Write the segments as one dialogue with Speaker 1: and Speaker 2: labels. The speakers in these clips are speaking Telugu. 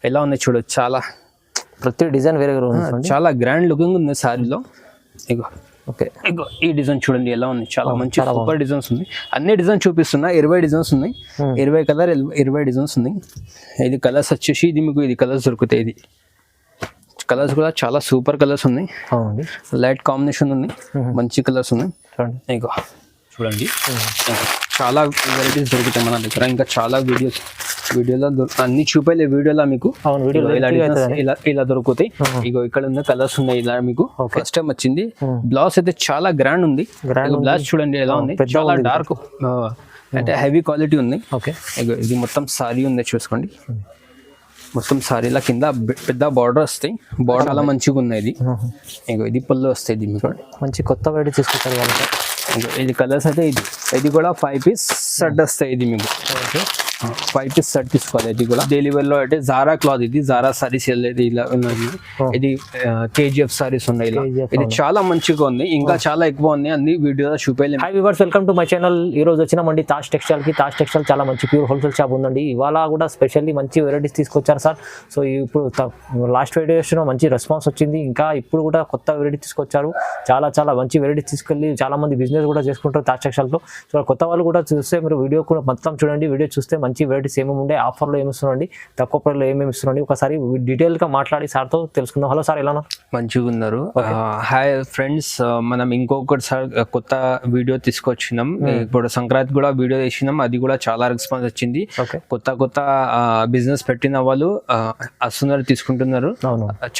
Speaker 1: ఎలా ఉన్నాయి చూడొచ్చు, చాలా
Speaker 2: ప్రతి డిజైన్ వేరే వేరే ఉంది.
Speaker 1: చాలా గ్రాండ్ లుకింగ్ ఉంది శారీలో. ఇగో
Speaker 2: ఓకే,
Speaker 1: ఇగో ఈ డిజైన్ చూడండి ఎలా ఉంది, చాలా మంచి సూపర్ డిజైన్స్ ఉంది. అన్ని డిజైన్ చూపిస్తున్నా, 20 డిజైన్స్ ఉన్నాయి, 20 కలర్ 20 డిజైన్స్ ఉన్నాయి. ఇది కలర్స్ వచ్చేసి ఇది మీకు ఇది కలర్స్ దొరుకుతాయి. ఇది కలర్స్ కూడా చాలా సూపర్ కలర్స్ ఉన్నాయి, లైట్ కాంబినేషన్ ఉంది, మంచి కలర్స్ ఉన్నాయి. ఇగో చూడండి చాలా వెరైటీస్ దొరుకుతాయి మన దగ్గర. ఇంకా చాలా వీడియోలో అన్ని చూపేలే వీడియోలో మీకు ఇలా దొరుకుతాయి. ఇగో ఇక్కడ ఉన్న కలర్స్ ఉన్నాయి ఇలా మీకు. ఫస్ట్ టైం వచ్చింది. బ్లౌజ్ అయితే చాలా గ్రాండ్ ఉంది. బ్లౌజ్ చూడండి ఎలా ఉంది, చాలా డార్క్ అంటే హెవీ క్వాలిటీ ఉంది. ఇగో ఇది మొత్తం సారీ ఉంది చూసుకోండి. మొత్తం సారీలా కింద పెద్ద బార్డర్ వస్తాయి. బార్డర్ చాలా మంచిగా ఉన్నాయి. ఇది ఇగో ఇది పళ్ళు వస్తాయి. ఇది మీకు
Speaker 2: మంచి కొత్త వెరైటీ తీసుకుంటారు వాళ్ళకి.
Speaker 1: ఇది కలర్స్ అయితే ఇది కూడా 5 పీస్ సెట్ వస్తాయి. ఇది మీకు 5 పీస్ సెట్ తీసుకోవాలి. ఇది కూడా డైలీ వేర్ లో అంటే జారా క్లాత్, ఇది జారా సారీస్ ఇలా ఉన్నది. ఇది KGF సారీస్ ఉన్నాయి. ఇది చాలా మంచిగా ఉంది, ఇంకా చాలా ఎక్కువ ఉంది, అన్ని వీడియోలో చూపేయలేము.
Speaker 2: Hi viewers, welcome to my channel. ఈ రోజు వచ్చినామండి తాజ్ టెక్స్టైల్ కి. తాజ్ టెక్స్టైల్ చాలా మంచి ప్యూర్ హోల్సేల్ షాప్ ఉందండి. ఇవాళ కూడా స్పెషల్లీ మంచి వెరైటీస్ తీసుకొచ్చారు సార్. సో ఇప్పుడు లాస్ట్ వీడియోస్ మంచి రెస్పాన్స్ వచ్చింది. ఇంకా ఇప్పుడు కూడా కొత్త వెరైటీ తీసుకొచ్చారు. చాలా మంచి వెరైటీస్ తీసుకెళ్ళి చాలా మంది బిజినెస్ కూడా చేసుకుంటారు తాజ్ టెక్స్టైల్ లో. సో కొత్త వాళ్ళు కూడా చూస్తే మీరు వీడియో కూడా మొత్తం చూడండి. వీడియో చూస్తే మంచి వెరైటీస్ ఏమేమి ఉండే, ఆఫర్లో ఏమి ఇస్తున్నాండి, తక్కువ ప్రైస్లో ఏమేమి ఇస్తున్నాండి, ఒకసారి డీటెయిల్గా మాట్లాడి సార్తో తెలుసుకుందాం. హలో సార్, ఎలా
Speaker 1: మంచిగా ఉన్నారు? హాయ్ ఫ్రెండ్స్, మనం ఇంకొకటి సార్ కొత్త వీడియో తీసుకొచ్చినాం. ఇప్పుడు సంక్రాంతి కూడా వీడియో చేసినాం, అది కూడా చాలా రెస్పాన్స్ వచ్చింది. కొత్త బిజినెస్ పెట్టిన వాళ్ళు వస్తున్నారు, తీసుకుంటున్నారు.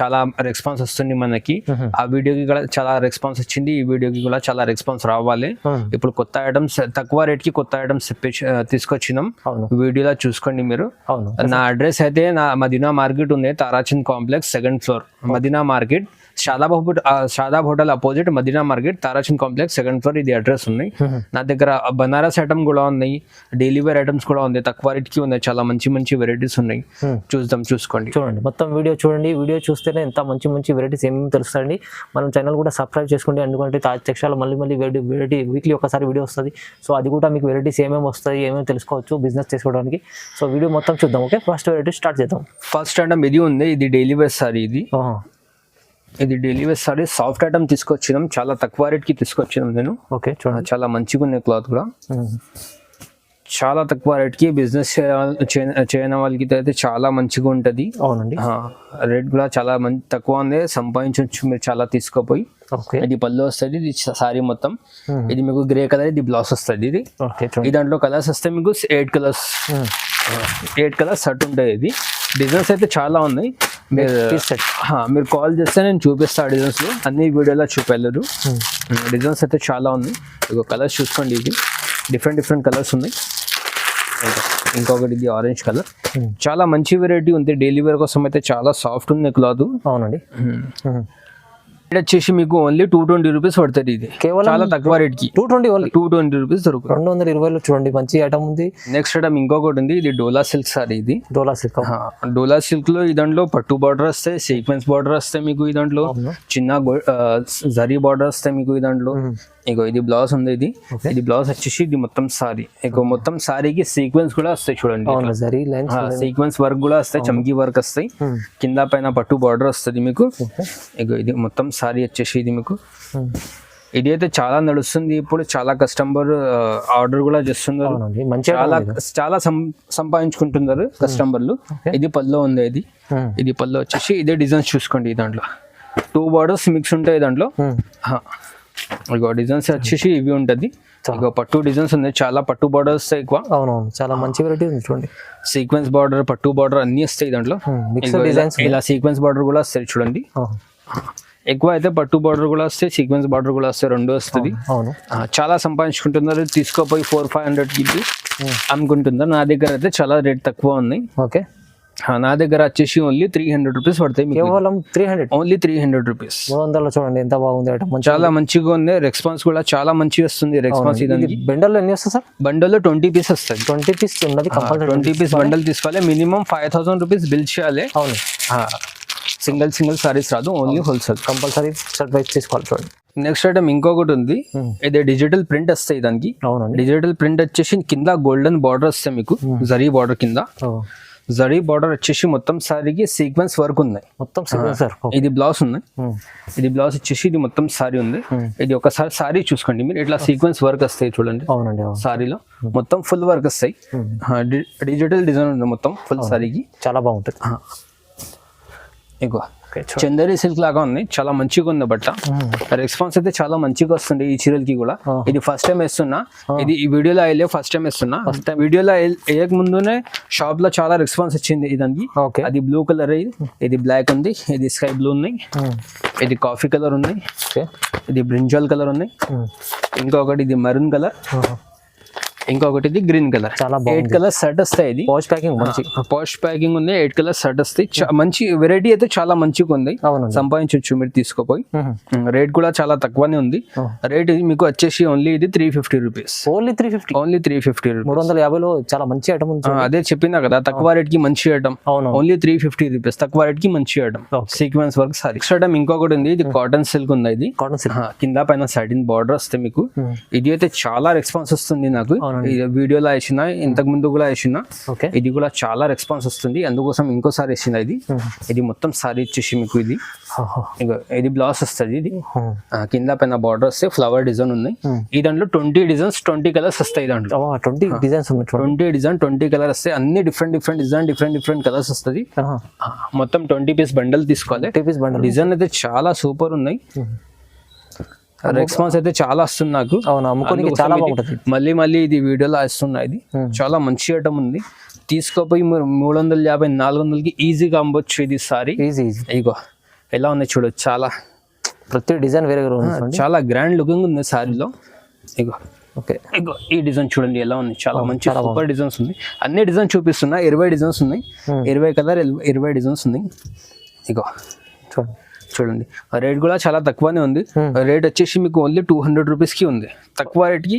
Speaker 1: చాలా రెస్పాన్స్ వస్తుంది మనకి. ఆ వీడియోకి కూడా చాలా రెస్పాన్స్ వచ్చింది, ఈ వీడియోకి కూడా చాలా రెస్పాన్స్ రావాలి. ఇప్పుడు కొత్త ఐటమ్స్ తక్కువ రేట్ కి కొత్త ఐటమ్స్ తీసుకొచ్చినాం. వీడియోలో చూసుకోండి మీరు. నా అడ్రస్ అయితే మదీనా మార్కెట్ ఉంది, Tarachand complex 2nd floor, Madina market, Shadab hotel opposite, Madina market, Tarachand complex 2nd floor. ఇది అడ్రస్ ఉన్నాయి. నా దగ్గర బనారస్ ఐటమ్ కూడా ఉన్నాయి, డైలీ వేర్ ఐటమ్స్ కూడా ఉంది, తక్కువ రేట్కి ఉన్నాయి. చాలా మంచి వెరైటీస్ ఉన్నాయి, చూసుకోండి.
Speaker 2: చూడండి మొత్తం వీడియో చూడండి. వీడియో చూస్తేనే ఎంత మంచి వెరైటీస్ ఏమేమి తెలుస్తాయండి. మనం ఛానల్ కూడా సబ్స్క్రైబ్ చేసుకోండి, ఎందుకంటే తాజ్ టెక్స్టైల్ మళ్ళీ వెరైటీ వీక్లీ ఒకసారి వీడియో వస్తుంది. సో అది కూడా మీకు వెరైటీస్ ఏమేమి వస్తాయి, ఏమేమి తెలుసుకోవచ్చు బిజినెస్ చేసుకోవడానికి. సో వీడియో మొత్తం చూద్దాం. ఓకే, ఫస్ట్ వెరైటీ స్టార్ట్ చేద్దాం.
Speaker 1: ఫస్ట్ ఐటమ్ ఇది ఉంది, ఇది డైలీ వేర్ సారీ. ఇది daily wear sari, soft item తీసుకొచ్చినాం, చాలా తక్కువ రేట్కి తీసుకొచ్చినాం నేను.
Speaker 2: ఓకే, చూడండి
Speaker 1: చాలా మంచిగా ఉన్నాయి క్లాత్ కూడా. చాలా తక్కువ రేట్కి బిజినెస్ చేయని వాళ్ళకి అయితే చాలా మంచిగా ఉంటుంది.
Speaker 2: అవునండి,
Speaker 1: రేట్ కూడా చాలా తక్కువ ఉంది, సంపాదించవచ్చు మీరు చాలా తీసుకోపోయి. ఇది పళ్ళు వస్తుంది, ఇది సారీ మొత్తం. ఇది మీకు గ్రే కలర్, ఇది బ్లౌజ్ వస్తుంది. ఇది దాంట్లో కలర్స్ వస్తే మీకు 8 కలర్స్ సెట్ ఉంటాయి. ఇది డిజైన్స్ అయితే చాలా ఉన్నాయి. మీరు కాల్ చేస్తే నేను చూపిస్తా. డిజైన్స్ అన్ని వీడియోలో చూపెళ్ళరు. డిజైన్స్ అయితే చాలా ఉన్నాయి. ఇక కలర్స్ చూసుకోండి, ఇది డిఫరెంట్ కలర్స్ ఉన్నాయి. ఇంకొకటి ఇది ఆరెంజ్ కలర్, చాలా మంచి వెరైటీ ఉంది. డైలీ వేర్ కోసం అయితే చాలా సాఫ్ట్ ఉంది క్లాత్.
Speaker 2: అవునండి,
Speaker 1: ఇది వచ్చేసి మీకు ఓన్లీ 220 రూపీస్ పడుతుంది. ఇది కేవలం చాలా తక్కువ రేట్ కి 220 రూపీస్ దొరుకుతుంది.
Speaker 2: 220 చూడండి, మంచి ఐటమ్ ఉంది.
Speaker 1: నెక్స్ట్ ఐటమ్ ఇంకొకటి ఉంది, ఇది డోలా సిల్క్ సారీ. ఇది
Speaker 2: డోలా
Speaker 1: సిల్క్ లో ఈ దాంట్లో పట్టు బార్డర్ వస్తాయి, సీక్వెన్స్ బార్డర్ వస్తాయి మీకు. ఈ దాంట్లో చిన్న జరీ బార్డర్ వస్తాయి మీకు. ఈ దాంట్లో ఇగో ఇది బ్లౌజ్ ఉంది. ఇది బ్లౌజ్ వచ్చేసి ఇది మొత్తం సారీ. ఇగో మొత్తం సారీకి సీక్వెన్స్ కూడా వస్తాయి చూడండి. సీక్వెన్స్ వర్క్ కూడా వస్తాయి, చమ్కీ వర్క్ వస్తాయి. కింద పైన పట్టు బార్డర్ వస్తుంది మీకు. ఇగో ఇది మొత్తం సారీ వచ్చేసి ఇది మీకు. ఇది అయితే చాలా నడుస్తుంది ఇప్పుడు, చాలా కస్టమర్ ఆర్డర్ కూడా చేస్తున్నారు, చాలా సంపాదించుకుంటున్నారు కస్టమర్లు. ఇది పళ్ళు ఉంది. ఇది పళ్ళు వచ్చేసి ఇదే డిజైన్స్ చూసుకోండి. దాంట్లో 2 బార్డర్స్ మిక్స్ ఉంటాయి దాంట్లో. ఇగో డిజైన్స్ వచ్చేసి ఇవి ఉంటది. ఇగో పట్టు డిజైన్స్ ఉన్నాయి, చాలా పట్టు బార్డర్స్ వస్తాయి ఎక్కువ.
Speaker 2: అవునవును, చాలా మంచి వెరైటీ ఉంది చూడండి.
Speaker 1: సీక్వెన్స్ బార్డర్, పట్టు బార్డర్ అన్ని వస్తాయి దాంట్లో. ఇలా సీక్వెన్స్ బార్డర్ కూడా వస్తాయి చూడండి. ఎక్కువ అయితే పట్టు బార్డర్ కూడా వస్తాయి, సీక్వెన్స్ బార్డర్ కూడా వస్తాయి, 2 వస్తుంది. చాలా సంపాదించుకుంటున్నారు, తీసుకోపోయి 400-500కి అనుకుంటున్నారు. నా దగ్గర అయితే చాలా రేట్ తక్కువ ఉంది.
Speaker 2: ఓకే,
Speaker 1: నా దగ్గర వచ్చేసి ఓన్లీ 300 రూపీస్ పడతాయి.
Speaker 2: కేవలం 300,
Speaker 1: ఓన్లీ 300 రూపీస్.
Speaker 2: 300 చూడండి ఎంత బాగుంది ఐటమ్.
Speaker 1: చాలా మంచిగా ఉంది, రెస్పాన్స్ కూడా చాలా మంచిగా వస్తుంది. రెస్పాన్స్
Speaker 2: బండల్లో ఎన్ని వస్తుంది సార్?
Speaker 1: బండల్లో 20 పీస్ వస్తుంది.
Speaker 2: 20 పీస్ ఉన్నది,
Speaker 1: 20 పీస్ బండల్ తీసుకోవాలి. మినిమం 5000 రూపీస్ బిల్ చేయాలి.
Speaker 2: అవును,
Speaker 1: సింగిల్ సారీస్ రాదు, only wholesale.
Speaker 2: Compulsory set wise తీసుకోవాలి చూడండి.
Speaker 1: నెక్స్ట్ ఐటమ్ ఇంకొకటి ఉంది, ఇది డిజిటల్ ప్రింట్ వస్తాయి దానికి. డిజిటల్ ప్రింట్ వచ్చేసి కింద గోల్డెన్ బార్డర్ వస్తాయి మీకు, జరీ బార్డర్ కింద. జరీ బార్డర్ వచ్చేసి మొత్తం సారీకి సీక్వెన్స్ వర్క్ ఉంది.
Speaker 2: మొత్తం సీక్వెన్స్ సార్.
Speaker 1: ఇది బ్లౌజ్ ఉంది. ఇది బ్లౌజ్ వచ్చేసి ఇది మొత్తం సారీ ఉంది. ఇది ఒకసారి సారీ చూసుకోండి మీరు, ఇట్లా సీక్వెన్స్ వర్క్ వస్తాయి చూడండి.
Speaker 2: అవునండి.
Speaker 1: సారీలో మొత్తం ఫుల్ వర్క్ వస్తాయి. డిజిటల్ డిజైన్ ఉంది మొత్తం ఫుల్ సారీకి.
Speaker 2: చాలా బాగుంటుంది.
Speaker 1: ఇగో చందేరి సిల్క్ లాగా ఉంది, చాలా మంచిగా ఉంది బట్ట. రెస్పాన్స్ అయితే చాలా మంచిగా వస్తుంది ఈ చీరలకి కూడా. ఇది ఫస్ట్ టైం వేస్తున్నా, ఇది ఈ వీడియోలో అయ్యే ఫస్ట్ టైం వేస్తున్నా. వీడియోలో వేయక ముందునే షాప్ లో చాలా రెస్పాన్స్ వచ్చింది దానికి. అది బ్లూ కలర్, ఇది బ్లాక్ ఉంది, ఇది స్కై బ్లూ ఉన్నాయి, ఇది కాఫీ కలర్ ఉన్నాయి, ఇది బ్రింజాల్ కలర్ ఉన్నాయి, ఇంకొకటి ఇది మరూన్ కలర్, ఇంకొకటి ఇది గ్రీన్ కలర్.
Speaker 2: చాలా
Speaker 1: 8 కలర్ సెట్ వస్తాయి. ఇది
Speaker 2: పోస్ట్ ప్యాకింగ్ మంచి
Speaker 1: పోస్ట్ ప్యాకింగ్ ఉంది. 8 కలర్ సెట్ వస్తాయి. మంచి వెరైటీ అయితే చాలా మంచిగా ఉంది, సంపాదించవచ్చు మీరు తీసుకోపోయి. రేట్ కూడా చాలా తక్కువనే ఉంది. రేట్ మీకు వచ్చేసి ఓన్లీ ఇది 350 రూపీస్.
Speaker 2: Only 350 rupees. 350లో చాలా మంచి ఐటమ్ ఉంది.
Speaker 1: అదే చెప్పినా కదా, తక్కువ రేట్ కి మంచి ఐటమ్. ఓన్లీ 350 రూపీస్, తక్కువ రేట్ కి మంచి item. Sequence work sorry. Next item ఇంకొకటి ఉంది, ఇది కాటన్ సిల్క్ ఉంది. ఇది
Speaker 2: కాటన్ సిల్క్
Speaker 1: కింద పైన సాటిన్ బార్డర్ వస్తే మీకు. ఇది అయితే చాలా రెస్పాన్స్ వస్తుంది నాకు. వీడియోలో వేసిన, ఇంతకు ముందు కూడా వేసిన. ఇది కూడా చాలా రెస్పాన్స్ వస్తుంది, అందుకోసం ఇంకోసారి వేసిన. ఇది మొత్తం సారీ వచ్చేసి మీకు ఇది బ్లౌజ్ వస్తుంది. ఇది కింద పైన బార్డర్ వస్తే ఫ్లవర్ డిజైన్ ఉంది. ఈ దాంట్లో 20 డిజైన్స్ 20 కలర్స్ వస్తాయి. దాంట్లో 20 డిజైన్స్ 20 కలర్ వస్తాయి. అన్ని డిఫరెంట్ డిజైన్, డిఫరెంట్ కలర్స్ వస్తుంది. మొత్తం 20 పీస్ బండల్ తీసుకోవాలి. డిజైన్ అయితే చాలా సూపర్ ఉన్నాయి. రెస్పాన్స్ అయితే చాలా వస్తుంది నాకు.
Speaker 2: చాలా బాగుంటుంది.
Speaker 1: మళ్ళీ ఇది వీడియోలో వస్తున్నా. ఇది చాలా మంచి ఐటమ్ ఉంది, తీసుకోపోయి 350 400కి ఈజీగా అమ్మొచ్చు. ఇది సారీ ఇగో ఎలా ఉన్నాయి చూడు, చాలా
Speaker 2: ప్రతి డిజైన్ వేరే
Speaker 1: చాలా గ్రాండ్ లుకింగ్ ఉంది సారీలో. ఇగో ఇగో ఈ డిజైన్ చూడండి ఎలా ఉంది, చాలా మంచి సూపర్ డిజైన్స్ ఉంది. అన్ని డిజైన్ చూపిస్తున్నా. 20 డిజైన్స్ ఉన్నాయి, 20 కలర్ 20 డిజైన్స్ ఉన్నాయి. ఇగో చూడండి, రేట్ కూడా చాలా తక్కువనే ఉంది. రేట్ వచ్చేసి మీకు ఓన్లీ 200 రూపీస్ కి ఉంది. తక్కువ రేట్ కి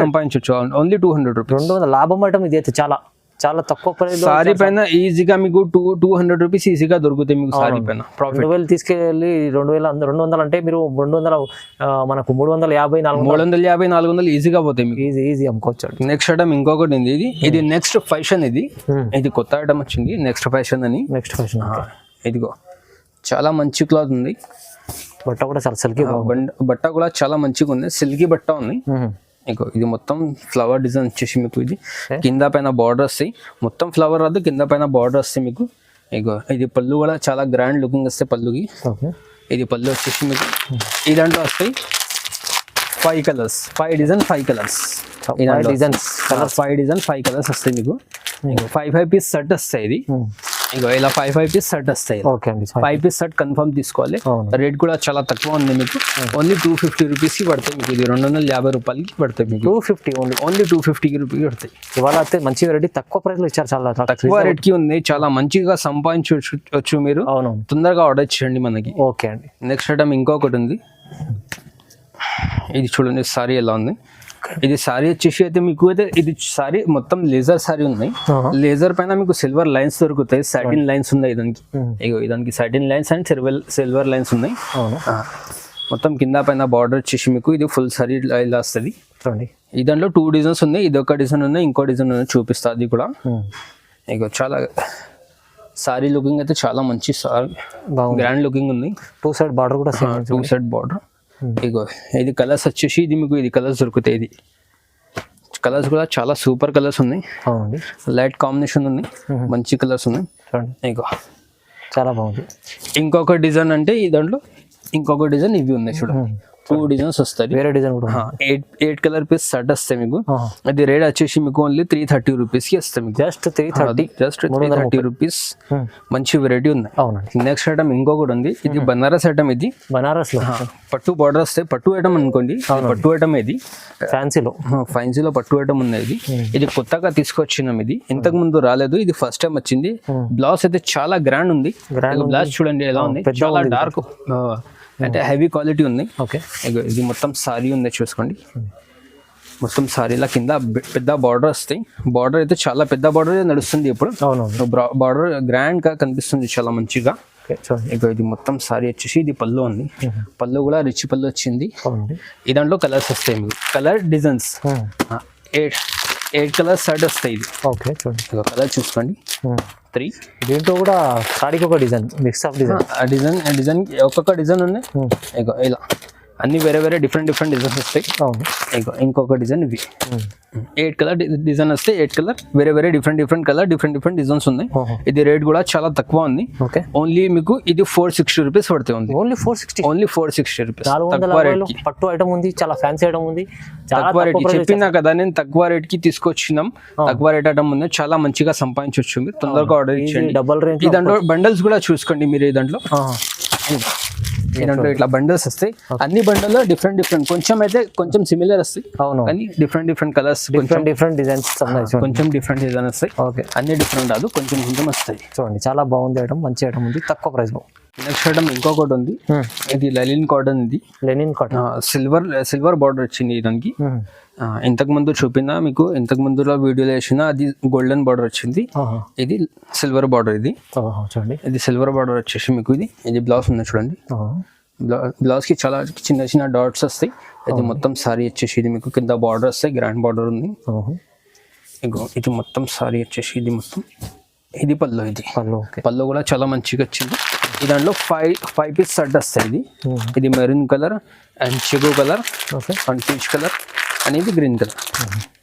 Speaker 1: సంపాదించవచ్చు. Only 200 rupees.
Speaker 2: 200 లాభం ఐటమ్ ఇది అయితే. చాలా చాలా తక్కువ ప్రైస్.
Speaker 1: సారీ పైన ఈజీగా మీకు 200 రూపీస్ ఈజీగా దొరుకుతాయి మీకు సారీ పైన.
Speaker 2: 2000 తీసుకెళ్ళి 200 అంటే మీరు 200 మనకు 350
Speaker 1: 400 ఈజీగా పోతాయి మీకు.
Speaker 2: ఈజీ అమ్ముకోవచ్చు.
Speaker 1: నెక్స్ట్ ఐటమ్ ఇంకొకటి ఉంది. ఇది నెక్స్ట్ ఫ్యాషన్. ఇది కొత్త ఐటమ్ వచ్చింది, నెక్స్ట్ ఫ్యాషన్ అని. ఇదిగో చాలా మంచి క్లాత్ ఉంది.
Speaker 2: బట్ట కూడా చాలా సిల్కీ,
Speaker 1: బట్ట కూడా చాలా మంచిగా ఉంది. సిల్కీ బట్ట ఉంది. ఇగో ఇది మొత్తం ఫ్లవర్ డిజైన్ వచ్చేసి మీకు. ఇది కింద పైన బార్డర్ వస్తాయి. మొత్తం ఫ్లవర్ రాదు, కింద పైన బార్డర్ వస్తాయి మీకు. ఇగో ఇది పళ్ళు కూడా చాలా గ్రాండ్ లుకింగ్ వస్తాయి పళ్ళుకి. ఇది పళ్ళు వచ్చేసి మీకు ఈ దాంట్లో వస్తాయి 5 colours, 5 design 5 colours. 5 design 5 colours వస్తాయి మీకు. 5 పీస్ సెట్ వస్తాయి. ఇది ఇగో ఇలా 5 పీస్ సెట్ వస్తాయి. 5 పీస్ సెట్ కన్ఫర్మ్ తీసుకోవాలి. రేట్ కూడా చాలా తక్కువ ఉంది మీకు. ఓన్లీ 250 రూపీస్ కి పడతాయి మీకు. ఇది 250 రూపాయలకి పడతాయి మీకు. 250 ఓన్లీ 250 రూపీస్ పడతాయి.
Speaker 2: ఇవాళ అయితే మంచి వెరైటీ తక్కువ ప్రైస్ లో ఇచ్చారు. చాలా
Speaker 1: తక్కువ రేట్ కి ఉంది, చాలా మంచిగా సంపాదించవచ్చు మీరు. తొందరగా ఆర్డర్ చేయండి మనకి.
Speaker 2: ఓకే అండి.
Speaker 1: నెక్స్ట్ ఐటమ్ ఇంకొకటి ఉంది. ఇది చూడండి సారీ ఎలా ఉంది. ఇది సారీ వచ్చేసి అయితే మీకు అయితే ఇది సారీ మొత్తం లేజర్ సారీ ఉన్నాయి. లేజర్ పైన మీకు సిల్వర్ లైన్స్ దొరుకుతాయి. సాటిన్ లైన్స్ ఉన్నాయి దానికి. దానికి satin lines and silver lines ఉన్నాయి. మొత్తం కింద పైన బార్డర్ వచ్చేసి మీకు ఇది ఫుల్ సారీ ఇలా వస్తుంది. ఈ దాంట్లో 2 డిజైన్స్ ఉన్నాయి. ఇది ఒక డిజైన్ ఉన్నాయి, ఇంకో డిజైన్ ఉన్నాయి, చూపిస్తా. అది కూడా ఇగో చాలా సారీ లుకింగ్ అయితే చాలా మంచి గ్రాండ్ లుకింగ్ ఉంది.
Speaker 2: 2 సైడ్ బార్డర్ కూడా
Speaker 1: 2 సైడ్ బార్డర్. ఇగో ఇది కలర్స్ వచ్చేసి ఇది మీకు ఇది కలర్స్ దొరుకుతాయి. ఇది కలర్స్ కూడా చాలా సూపర్ కలర్స్ ఉన్నాయి. లైట్ కాంబినేషన్ ఉంది, మంచి కలర్స్ ఉన్నాయి. ఇగో
Speaker 2: చాలా బాగుంది.
Speaker 1: ఇంకొక డిజైన్ అంటే ఈ దాంట్లో ఇంకొక డిజైన్ ఇవి ఉన్నాయి చూడండి. 2 డిజైన్స్ వస్తాయి.
Speaker 2: వేరే డిజైన్ కూడా
Speaker 1: 8 కలర్ పీస్ సెట్ వస్తాయి మీకు. అది రేట్ వచ్చేసి మీకు ఓన్లీ 330 రూపీస్ కి వస్తాయి మీకు.
Speaker 2: Just 330
Speaker 1: rupees. మంచి వెరైటీ ఉంది. నెక్స్ట్ ఐటమ్ ఇంకొకటి ఉంది. ఇది బనారస్ ఐటమ్. ఇది
Speaker 2: బనారస్ లో
Speaker 1: పట్టు బార్డర్ వస్తాయి. పట్టు ఐటమ్ అనుకోండి. పట్టు ఐటమ్ ఇది ఫ్యాన్సీలో పట్టు ఐటమ్ ఉంది. ఇది కొత్తగా తీసుకొచ్చినాం. ఇది ఇంతకు ముందు రాలేదు, ఇది ఫస్ట్ టైం వచ్చింది. బ్లౌజ్ అయితే చాలా గ్రాండ్ ఉంది. బ్లౌజ్ చూడండి ఎలా ఉంది, చాలా డార్క్ అంటే హెవీ క్వాలిటీ ఉంది. ఇది మొత్తం సారీ ఉంది చూసుకోండి. మొత్తం సారీలా కింద పెద్ద బార్డర్ వస్తాయి. బార్డర్ అయితే చాలా పెద్ద బార్డర్ నడుస్తుంది ఇప్పుడు. బార్డర్ గ్రాండ్ గా కనిపిస్తుంది చాలా మంచిగా. ఇది మొత్తం సారీ వచ్చేసి ఇది పళ్ళు ఉంది. పళ్ళు కూడా రిచ్ పళ్ళు వచ్చింది. ఈ దాంట్లో కలర్స్ వస్తాయి మీకు. కలర్ డిజైన్స్ 8 కలర్స్ సెట్ వస్తాయి ఇది.
Speaker 2: ఓకే చూడండి,
Speaker 1: ఒక కలర్ చూసుకోండి 3.
Speaker 2: దీంట్లో కూడా సారీకి ఒక design, mix of design.
Speaker 1: Design ఒక్కొక్క డిజైన్ ఉన్నాయి. ఇగో ఇలా అన్ని వేరే వేరే డిఫరెంట్ డిజైన్స్ వస్తాయి. ఇగో ఇంకొక డిజైన్ ఇవి 8 కలర్ డిజైన్ వస్తాయి. 8 కలర్ వేరే వేరే డిఫరెంట్ కలర్ డిఫరెంట్ డిజైన్స్ ఉన్నాయి. ఇది రేట్ కూడా చాలా తక్కువ ఉంది. ఓన్లీ మీకు ఇది 460 రూపీస్ పడుతుంది. Only 460 rupees. తక్కువ రేట్ కి
Speaker 2: పట్టు ఐటమ్ ఉంది, చాలా ఫ్యాన్సీ ఐటమ్ ఉంది.
Speaker 1: తక్కువ రేట్ కి చెప్పినా కదా నేను, తక్కువ రేట్ కి తీసుకొచ్చినాం. తక్కువ రేట్ ఐటమ్ ఉంది, చాలా మంచిగా సంపాదించవచ్చు. మీరు తొందరగా ఆర్డర్ ఇచ్చేయండి.
Speaker 2: Double range.
Speaker 1: ఈ దాంట్లో బండల్స్ కూడా చూసుకోండి మీరు. ఈ దాంట్లో ఇట్లా బండల్స్ వస్తాయి. అన్ని బండల్లో డిఫరెంట్ కొంచెం సిమిలర్ వస్తాయి.
Speaker 2: అవును,
Speaker 1: కానీ డిఫరెంట్ కలర్స్,
Speaker 2: డిఫరెంట్ డిజైన్స్,
Speaker 1: కొంచెం డిఫరెంట్ డిజైన్ వస్తాయి. ఓకే, అన్ని డిఫరెంట్ రాదు, కొంచెం వస్తాయి.
Speaker 2: చూడండి చాలా బాగుంది ఐటమ్, మంచి ఐటమ్ ఉంది, తక్కువ ప్రైస్ లో.
Speaker 1: నెక్స్ట్ ఐటమ్ ఇంకొకటి ఉంది. ఇది లెనిన్ కాటన్. ఇది
Speaker 2: లెనిన్ కాటన్
Speaker 1: సిల్వర్ బార్డర్ వచ్చింది దానికి. ఇంతకు ముందు చూపినా మీకు, ఇంతకు ముందులో వీడియోలో వేసిన అది గోల్డెన్ బార్డర్ వచ్చింది. ఇది సిల్వర్ బార్డర్. ఇది
Speaker 2: చూడండి,
Speaker 1: ఇది సిల్వర్ బార్డర్ వచ్చేసి మీకు ఇది బ్లౌజ్ ఉంది చూడండి. బ్లౌజ్ కి చాలా చిన్న డాట్స్ వస్తాయి. ఇది మొత్తం సారీ వచ్చేసి ఇది మీకు కింద బార్డర్ వస్తాయి, గ్రాండ్ బార్డర్ ఉంది. ఇది మొత్తం సారీ వచ్చేసి ఇది మొత్తం. ఇది పళ్ళు. ఇది పళ్ళు కూడా చాలా మంచిగా వచ్చింది. ఈ దాంట్లో 5 పీస్ సెట్ వస్తాయి. ఇది maroon colour and చిగు colour and peach colour అనేది గ్రీన్ కలర్.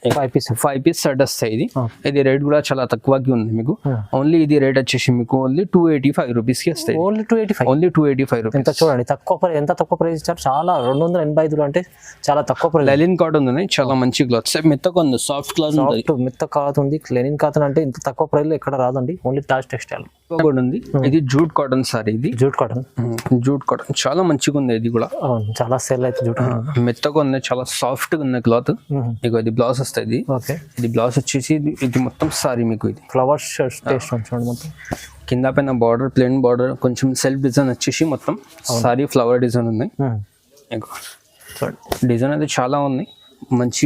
Speaker 1: 5 పీస్ సెట్ వస్తాయి. ఇది రేట్ కూడా చాలా తక్కువకి ఉంది మీకు. ఓన్లీ ఇది రేట్ వచ్చేసి మీకు ఓన్లీ 285 రూపీస్ కి వస్తాయి. Only 285 rupees.
Speaker 2: ఎంత చూడండి, ఎంత తక్కువ ప్రైస్ ఇచ్చారు. చాలా 285 అంటే చాలా తక్కువ ప్రైస్.
Speaker 1: లెనిన్ కాటన్ ఉంది, చాలా మంచి క్లాత్, మెత్తగా ఉంది, సాఫ్ట్ క్లాత్
Speaker 2: ఉంది. లెనిన్ కాటన్ అంటే ఇంత తక్కువ ప్రైస్ లో ఎక్కడ రాదండి. ఓన్లీ తాజ్ టెక్స్టైల్
Speaker 1: కూడా ఉంది. ఇది జూట్ కాటన్ సారీ. ఇది జూట్ కాటన్ చాలా మంచిగా ఉంది. ఇది కూడా
Speaker 2: చాలా సేల్ అయితే జూట్
Speaker 1: మెత్తగా ఉంది, చాలా సాఫ్ట్ గా ఉంది క్లాత్. ఇక ఇది బ్లౌజ్ వస్తుంది. ఇది బ్లౌజ్ వచ్చేసి ఇది మొత్తం సారీ మీకు. ఇది
Speaker 2: ఫ్లవర్స్ టేస్ట్ చూడండి, మొత్తం
Speaker 1: కింద పైన బార్డర్, ప్లెయిన్ బార్డర్, కొంచెం సెల్ఫ్ డిజైన్ వచ్చేసి మొత్తం సారీ ఫ్లవర్ డిజైన్ ఉంది. డిజైన్ అయితే చాలా ఉంది, మంచి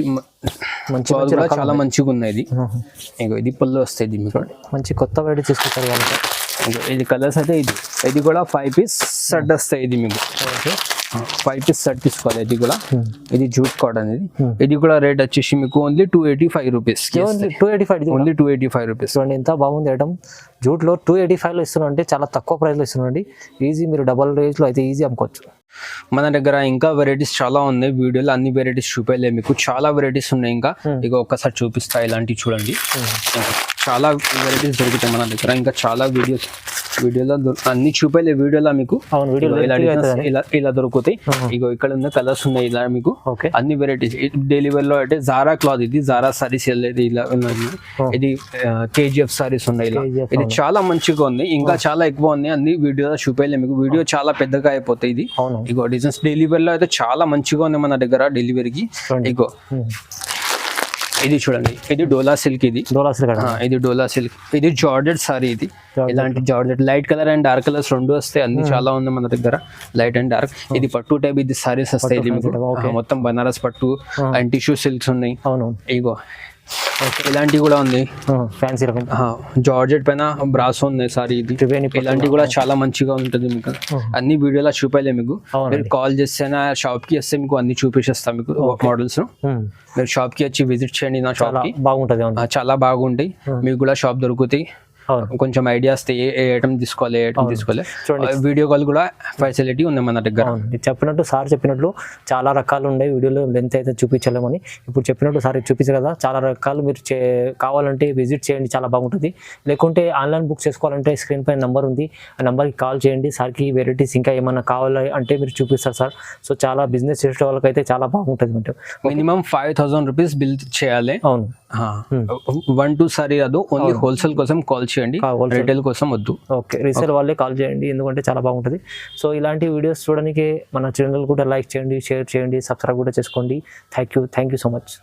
Speaker 1: చాలా మంచిగా ఉన్నాయి. ఇది పళ్ళు వస్తాయి. ఇది మీకు
Speaker 2: మంచి కొత్త వెరైటీ తీసుకుంటారు వాళ్ళకి.
Speaker 1: ఇది కలర్స్ అయితే ఇది కూడా 5 పీస్ సెట్ వస్తాయి. ఇది మీకు 5 పీస్ సెట్ తీసుకోవాలి. ఇది కూడా ఇది జూట్ కాటన్. ఇది కూడా రేట్ వచ్చేసి మీకు ఓన్లీ 285 రూపీస్. Only 285 rupees.
Speaker 2: చూడండి ఎంత బాగుంది ఐటమ్. జూట్ లో 285 లో ఇస్తున్నాం అంటే చాలా తక్కువ ప్రైస్ లో ఇస్తున్నాండి. ఈజీ మీరు డబల్ రేంజ్ లో అయితే ఈజీ అమ్ముకోవచ్చు.
Speaker 1: మన దగ్గర ఇంకా వెరైటీస్ చాలా ఉన్నాయి. వీడియోలో అన్ని వెరైటీస్ చూపేలే మీకు, చాలా వెరైటీస్ ఉన్నాయి. ఇంకా ఇక ఒక్కసారి చూపిస్తా, ఇలాంటివి చూడండి. చాలా వెరైటీస్ దొరుకుతాయి మన దగ్గర. ఇంకా చాలా వీడియోలో అన్ని చూపేలే. వీడియోలో మీకు ఇలా దొరుకుతాయి. ఇగో ఇక్కడ ఉన్న కలర్స్ ఉన్నాయి. ఇలా మీకు అన్ని వెరైటీస్. డైలీ వేర్ లో అంటే జారా క్లాత్. ఇది జారా సారీస్ ఇలా ఉన్నాయి. ఇది కేజీఎఫ్ సారీస్ ఉన్నాయి. ఇలా ఇది చాలా మంచిగా ఉంది. ఇంకా చాలా ఎక్కువ ఉంది. అన్ని వీడియోలో చూపేలే మీకు. వీడియో చాలా పెద్దగా అయిపోతాయి. ఇది ఇగో డిజైన్స్ డైలీ వేర్ లో అయితే చాలా మంచిగా ఉంది మన దగ్గర డెలివరీకి. ఇగో ఇది చూడండి, ఇది డోలా సిల్క్. ఇది డోలా సిల్క్. ఇది జార్జెట్ సారీ. ఇది ఇలాంటి georgette light colour and dark colours రెండు వస్తాయి. అన్ని చాలా ఉంది మన దగ్గర, లైట్ అండ్ డార్క్. ఇది పట్టు టైప్. ఇది సారీస్ వస్తాయి. ఇది మీకు మొత్తం బనారస్ పట్టు అండ్ టిష్యూ సిల్క్స్ ఉన్నాయి. ఇగో ఇలాంటివి కూడా ఉంది.
Speaker 2: ఫ్యాన్సీ రకం
Speaker 1: జార్జెట్ పైన బ్రాసో ఉంది సారీ. ఇది ఇలాంటివి కూడా చాలా మంచిగా ఉంటుంది మీకు. అన్ని వీడియోలో చూపేలే మీకు. మీరు కాల్ చేస్తేనా షాప్ కి వస్తే మీకు అన్ని చూపించేస్తాం మీకు మోడల్స్. మీరు షాప్ కి వచ్చి విజిట్ చేయండి. నా షాప్ కి బాగుంటుంది, చాలా బాగుంటాయి. మీకు కూడా షాప్ దొరుకుతాయి. కొంచెం ఐడియా వస్తే ఏ ఐటమ్ తీసుకోవాలి, ఏ ఐటమ్ తీసుకోవాలి. వీడియో కాల్ కూడా ఫెసిలిటీ ఉంది మన దగ్గర.
Speaker 2: చెప్పినట్టు సార్ చెప్పినట్లు చాలా రకాలు ఉన్నాయి. వీడియోలో లెంత్ అయితే చూపించలేమని ఇప్పుడు చెప్పినట్టు సార్ చూపించారు కదా. చాలా రకాలు మీరు కావాలంటే విజిట్ చేయండి, చాలా బాగుంటుంది. లేకుంటే ఆన్లైన్ బుక్ చేసుకోవాలంటే స్క్రీన్ పైన నెంబర్ ఉంది, ఆ నెంబర్కి కాల్ చేయండి. సార్కి వెరైటీస్ ఇంకా ఏమైనా కావాలి అంటే మీరు చూపిస్తారు సార్. సో చాలా బిజినెస్ చేసే వాళ్ళకైతే చాలా బాగుంటుంది. అంటే
Speaker 1: మినిమం 5,000 రూపీస్ బిల్ చేయాలి.
Speaker 2: అవును,
Speaker 1: 1-2 సారీ రాదు. ఓన్లీ హోల్సేల్ కోసం కాల్ చేయండి, రిటైల్ కోసం వద్దు.
Speaker 2: ఓకే, రీసేల్ వాళ్ళే కాల్ చేయండి, ఎందుకంటే చాలా బాగుంటుంది. సో ఇలాంటి వీడియోస్ చూడడానికి మన ఛానల్ కూడా లైక్ చేయండి, షేర్ చేయండి, సబ్స్క్రైబ్ కూడా చేసుకోండి. Thank you so much.